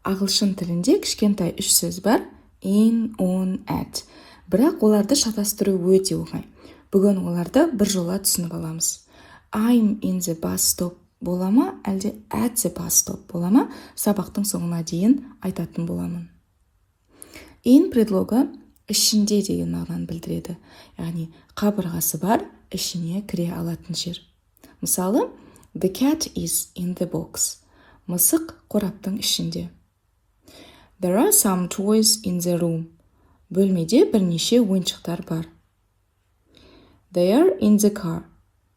ағылшын тілінде кішкентай үш сөз бар: in, on, at. Бірақ оларды шатастыру өте оңай. Бүгін оларды бір жола түсініп аламыз. I'm in the bus stop бола ма, әлде at the bus stop бола ма, сабақтың соңына дейін айтатын боламын. In предлогы ішінде деген мағынаны білдіреді. Яғни қабырғасы бар, ішіне кіре алатын жер. Мысалы, the cat is in the box. Мысық қораптың ішінде. There are some toys in the room. Бөлмеде бірнеше ойыншықтар бар. They are in the car.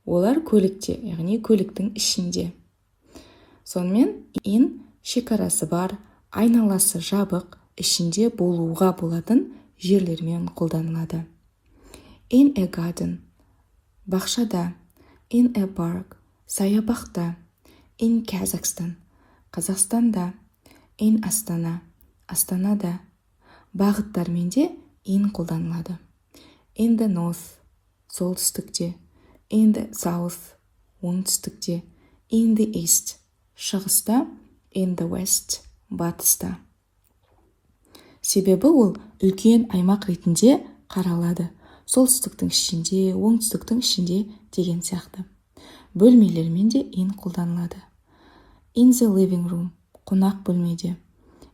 Олар көлікте, яғни көліктің ішінде. Сонымен in шекарасы бар, айналасы жабық, ішінде болуға болатын жерлермен қолданылады. In a garden. Бақшада. In a park. Саябақта. In Kazakhstan. Қазақстанда. In Астана. Астанада. Бағыттармен де in қолданылады. In the north. Солтүстікте. In the south. Оңтүстікте. In the east. Шығыста. In the west. Батыста. Себебі ол үлкен аймақ ретінде қаралады. Солтүстіктің ішінде, оңтүстіктің ішінде деген сияқты. Бөлмелермен де in қолданылады. In the living room. Қонақ бөлмеде.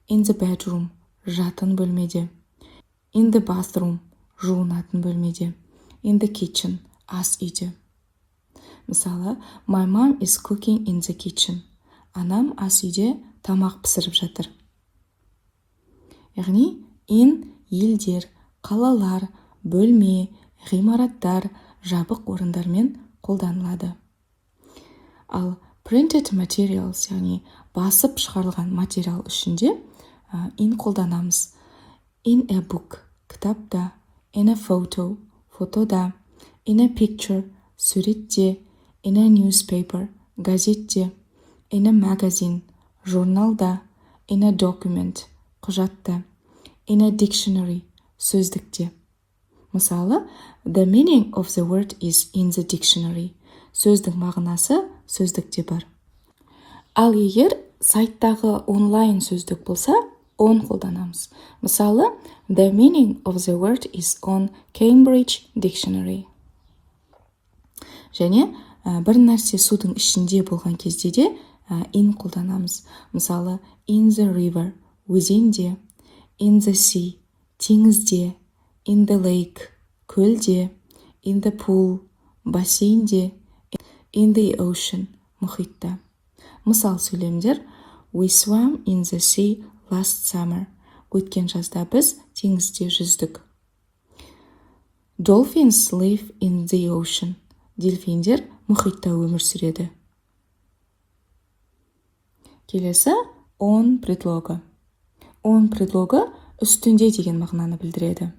In the bedroom. Жатын бөлмеде. In the bathroom. Жуынатын бөлмеде. In the kitchen. Ас үйде. Мысалы, my mom is cooking in the kitchen. Анам ас үйде тамақ пісіріп жатыр. Яғни in елдер, қалалар, бөлме, ғимараттар, жабық орындармен қолданылады. Ал printed materials, яғни басып шығарылған материал үшінде in қолданамыз. In a book, кітапта. In a photo, фотода. In a picture, суретте. In a newspaper, газетте. In a magazine, журналда. In a document, құжатта. In a dictionary, сөздікте. Мысалы, the meaning of the word is in the dictionary. Сөздің мағынасы сөздікте бар. Ал егер сайттағы онлайн сөздік болса, on қолданамыз. Мысалы, the meaning of the word is on Cambridge Dictionary. Және бір нәрсе судың ішінде болған кезде де in қолданамыз. Мысалы, in the river, өзенде. In the sea, теңізде. In the lake, көлде. In the pool, бассейнде. In the ocean, мұхитта. Мысал сөйлемдер: we swam in the sea last summer. Өткен жазда біз теңізде жүздік. Dolphins live in the ocean. Дельфиндер мұхитта өмір сүреді. Келесі on предлогы. On предлогы үстінде деген мағынаны білдіреді.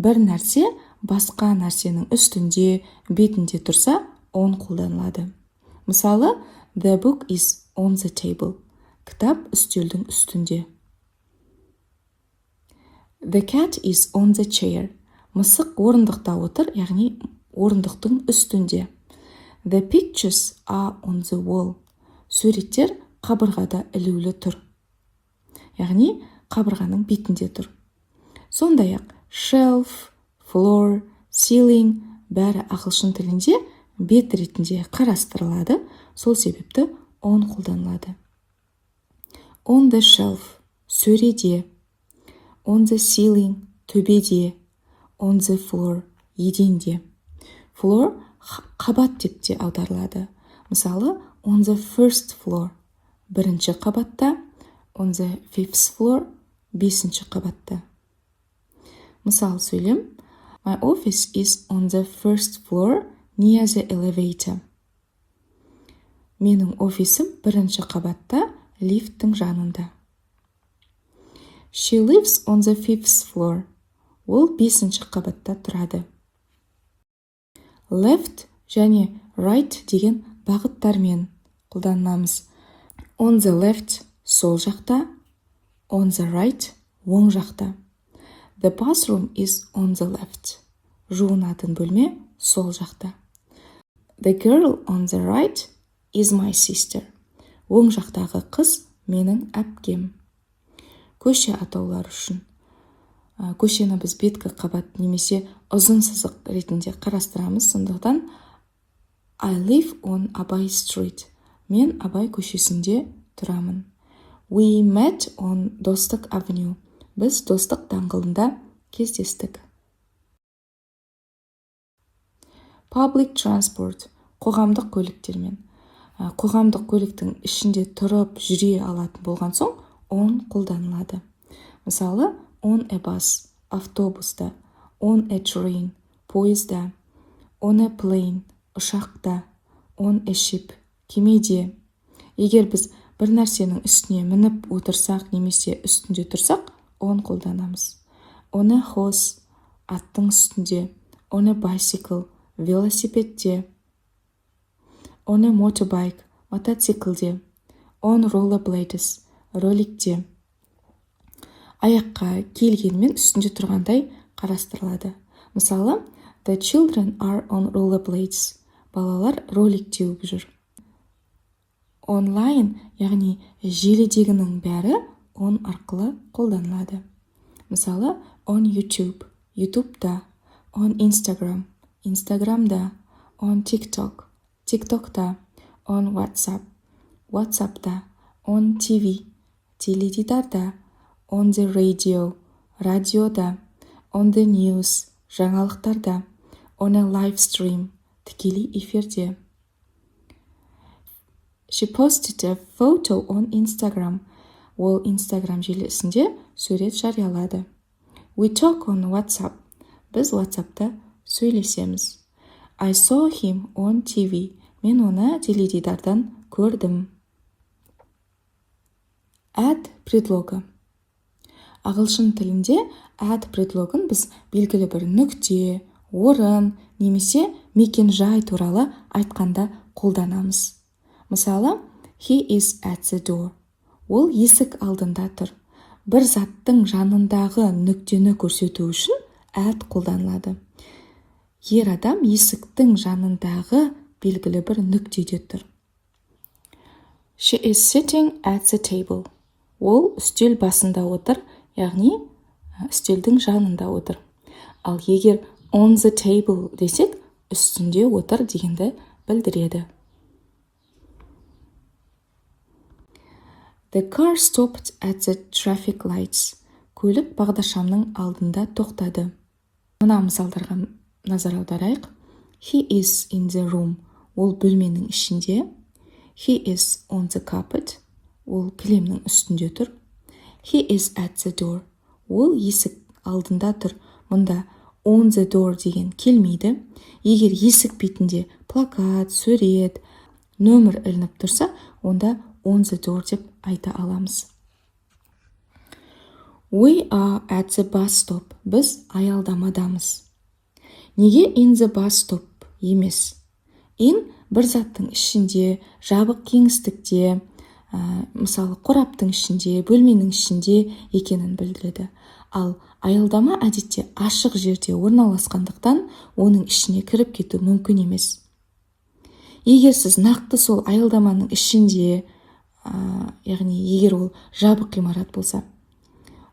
Бір нәрсе басқа нәрсенің үстінде, бетінде тұрса, on қолданылады. Мысалы, the book is on the table. Кітап үстелдің үстінде. The cat is on the chair. Мысық орындықта отыр, яғни орындықтың үстінде. The pictures are on the wall. Суреттер қабырғада ілулі тұр. Яғни қабырғаның бетінде тұр. Сондай-ақ shelf, floor, ceiling бәрі ағылшын тілінде бет ретінде қарастырылады. Сол себепті on қолданылады. On the shelf, сөреде. On the ceiling, төбеде. On the floor, еденде. Floor қабат деп те аударылады. Мысалы, on the first floor, бірінші қабатта. On the fifth floor, бесінші қабатта. Мысал сөйлем: my office is on the first floor near the elevator. Менің офисім бірінші қабатта, лифттің жанында. She lives on the fifth floor. Ол бесінші қабатта тұрады. Left және right деген бағыттармен қолданамыз. On the left, сол жақта. On the right, оң жақта. The bathroom is on the left. Жуынатын бөлме сол жақта. The girl on the right is my sister. Оң жақтағы қыз менің әпкем. көше атаулары үшін. Көшені біз беткі қабат немесе ұзын сызық ретінде қарастырамыз. Сондықтан I live on Абай Street. Мен Абай көшесінде тұрамын. We met on Достық Avenue. Біз Достық даңғылында кездестік. Public transport. Қоғамдық көліктермен. Қоғамдық көліктің ішінде тұрып жүре алатын болған соң on қолданылады. Мысалы, on a bus, автобуста, on a train, пойызда, on a plane, ұшақта, on a ship, кемеде. Егер біз бір нәрсенің үстіне мініп отырсақ немесе үстінде тұрсақ, on қолданамыз. On a horse, аттың үстінде, on a bicycle, велосипедте, on a motorbike, мотоциклде, on rollerblades, роликте. Аяққа келгенмен үстінде тұрғандай қарастырылады. Мысалы, the children are on rollerblades. Балалар ролик теуіп жүр. Онлайн, яғни желідегінің бәрі on арқылы қолданылады. Мысалы, on YouTube, YouTube'да, on Instagram, Instagram'да, on TikTok, TikTok'та, on WhatsApp, WhatsApp'та, on TV, теледидарда, on the radio, радиода, on the news, жаңалықтарда, on a live stream, тікелей эфирде. She posted a photo on Instagram. Ол Instagram желісінде сурет жариялады. We talk on WhatsApp. Біз WhatsApp'та сөйлесеміз. I saw him on TV. Мен оны теледидардан көрдім. Add предлогы. Ағылшын тілінде add предлогын біз белгілі бір нүкте, орын немесе мекен жай туралы айтқанда қолданамыз. Мысалы, he is at the door. Ол есік алдында тұр. Бір заттың жанындағы нүктені көрсету үшін at қолданылады. Ер адам есіктің жанындағы белгілі бір нүктеде тұр. She is sitting at the table. Ол үстел басында отыр, яғни үстелдің жанында отыр. Ал егер on the table десек, үстінде отыр дегенді білдіреді. The car stopped at the traffic lights. Көлік бағдаршамның алдында тоқтады. Мына мысалдарға назар аударайық. He is in the room. Ол бөлменің ішінде. He is on the carpet. Ол кілемнің үстінде тұр. He is at the door. Ол есік алдында тұр. Мұнда on the door деген келмейді. Егер есік бетінде плакат, сурет, нөмір ілініп тұрса, онда on the door деп айта аламыз. We are at the bus stop. Біз аялдамадамыз. Неге in the bus stop емес? In бір заттың ішінде, жабық кеңістікте, мысалы қораптың ішінде, бөлменің ішінде екенін білдіреді. Ал аялдама әдетте ашық жерде орналасқандықтан оның ішіне кіріп кету мүмкін емес. Егер сіз нақты сол аялдаманың ішінде, яғни егер ол жабық ғимарат болса,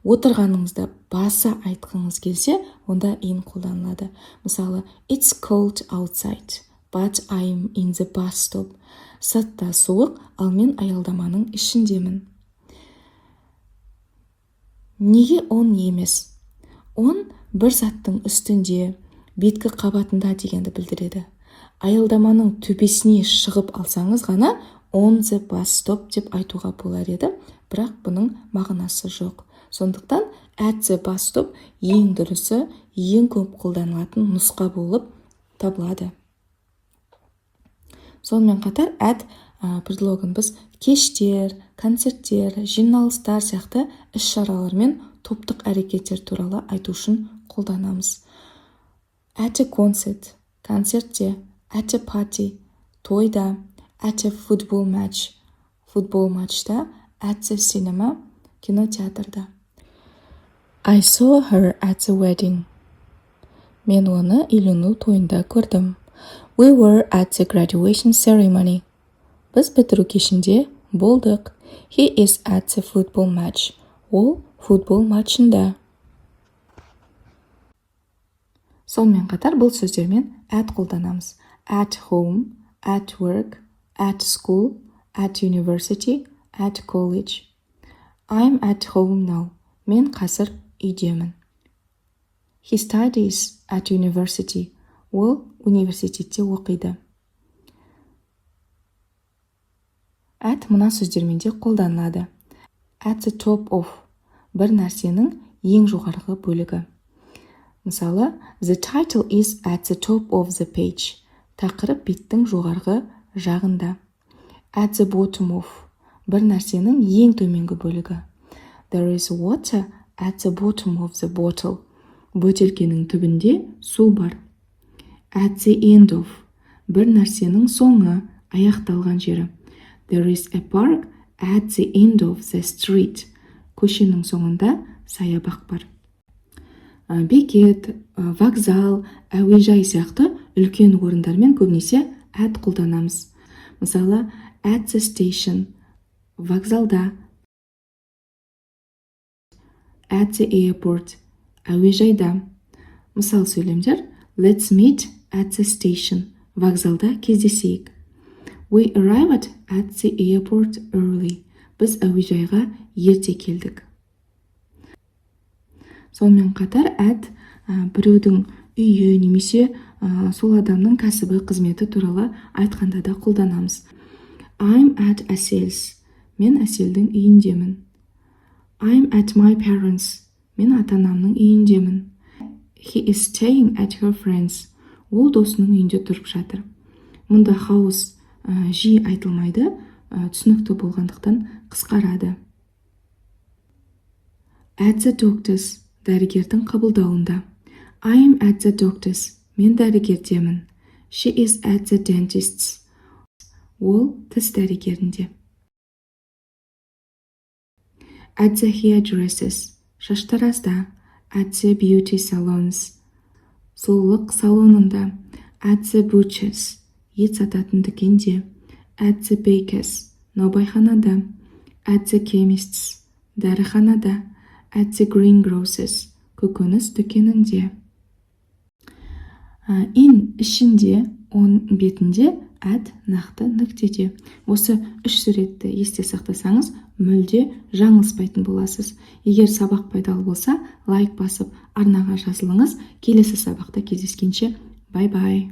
отырғаныңызда баса айтқыңыз келсе, онда in қолданылады. Мысалы, it's cold outside, but I'm in the bus stop. Сыртта суық, ал мен аялдаманың ішіндемін. Неге on емес? On бір заттың үстінде, беткі қабатында дегенді білдіреді. Аялдаманың төбесіне шығып алсаңыз ғана on the bus stop деп айтуға болар еді, бірақ бұның мағынасы жоқ. Сондықтан at the bus stop ең дұрысы, ең көп қолданылатын нұсқа болып табылады. Сонымен қатар at предлогын біз кештер, концерттер, жиналыстар сияқты іс-шаралар мен топтық әрекеттер туралы айту үшін қолданамыз. At a concert, концертте, at a party, тойда, at a football match, футбол матчта, at the cinema, кинотеатрда. I saw her at the wedding. Мен оны үйлену тойында көрдім. We were at the graduation ceremony. Біз бітіру кешінде болдық. He is at the football match. Ол футбол матчында. Сонымен қатар бұл сөздермен at қолданамыз. At home, at work, at school, at university, at college. I'm at home now. Мен қазір үйдемін. He studies at university. Ол университетте оқиды. At мына сөздермен де қолданылады. At the top of. Бір нәрсенің ең жоғарғы бөлігі. Мысалы, the title is at the top of the page. Тақырып беттің жоғарғы жағында. At the bottom of. Бір нәрсенің ең төменгі бөлігі. There is water at the bottom of the bottle. Бөтелкенің түбінде су бар. At the end of. Бір нәрсенің соңы, аяқталған жері. There is a park at the end of the street. Көшенің соңында саябақ бар. Бекет, вокзал, әуежай сияқты үлкен орындармен көбінесе at қолданамыз. Мысалы, at the station, вокзалда. At the airport, әуежайда. Мысал сөйлемдер, let's meet at the station, вокзалда кездесейік. We arrived at the airport early. Біз әуежайға ерте келдік. Сонымен қатар at біреудің үйі немесе сол адамның кәсібі қызметі туралы айтқанда да қолданамыз. I'm at Әсел's. Мен Әселдің үйіндемін. I'm at my parents. Мен ата-анамның үйіндемін. He is staying at her friends. Ол досының үйінде тұрып жатыр. Мұнда house жиі айтылмайды, түсінікті болғандықтан қысқарады. At the doctor's. Дәрігердің қабылдауында. I'm at the doctor's. Мен дәрігердемін. She is at the dentist's. Ол тіс дәрігерінде. At the hairdresser's. Шаштаразда. At the beauty salons. Сұлулық салонында. At the butcher's. Ет сататын дүкенде. At the baker's. Наубайханада. At the chemist's. Дәріханада. At the greengrocer's. Көкөніс дүкенінде. In ішінде, on бетінде, at нақты нүктеде. Осы үш суретті есте сақтасаңыз, мүлде жаңылыспайтын боласыз. Егер сабақ пайдалы болса, лайк басып, арнаға жазылыңыз. Келесі сабақта кездескенше, бай-бай.